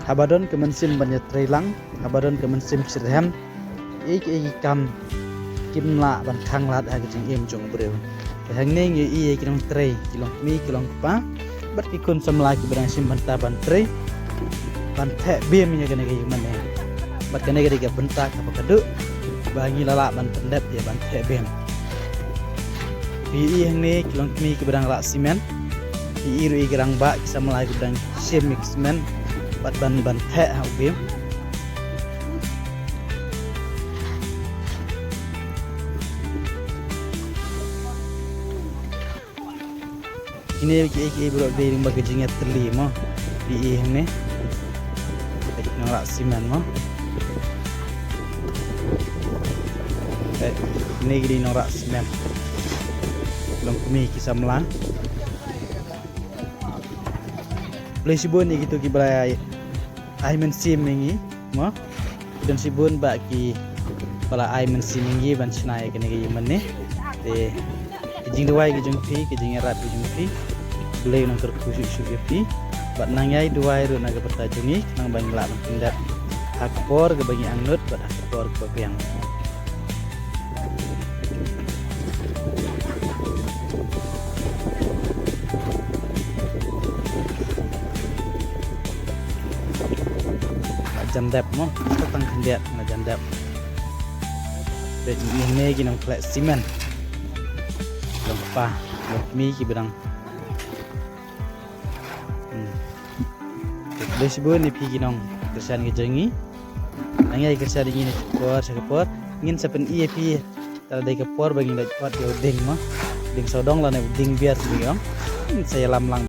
habadon kemensim banyak trailang habadon kemensim sirham ik kam kimla ban khanglat ha jing em jong breu hangning i kilong tray kilong mi kilong pa bat ki kun samla ki berang sim banta ban tray ban the biem nya gane gi mane bat gane gi ga bentak apa kadu bangi lala ban pendep ya ban the biem i hangni kilong mi ki berang la simen i ru i gerang ba ki samla ki berang sim mix men bat ban the ha biem ini ki bro be ring bagi jingat teli mo di ini nolak simen mo ini gini norak simen belum kami kisah melang boleh sibun ni gitu ki balai ai men sim ini mo dan sibun baki bala ai men sim ini ban snai kene ki men ni te jing duai ki jung pi ki jing rat ki jung pi boleh nang kerkusi sugi pi bat nangai duai ru naga pertajungi nang bang lak nang pindat hakpor ke bagi angnut bat hakpor ke piang jandap mo tatang kendiat na jandap bet ini ki nang klek simen lempah mi ki berang Lesibun ni pi ginong kersan gejengi nangai kersan ini por sekepor ngin sapen iya pi tala dai kepor bagi dak kuat yo ding mah ding sodong la ne ding biar sini saya lam lang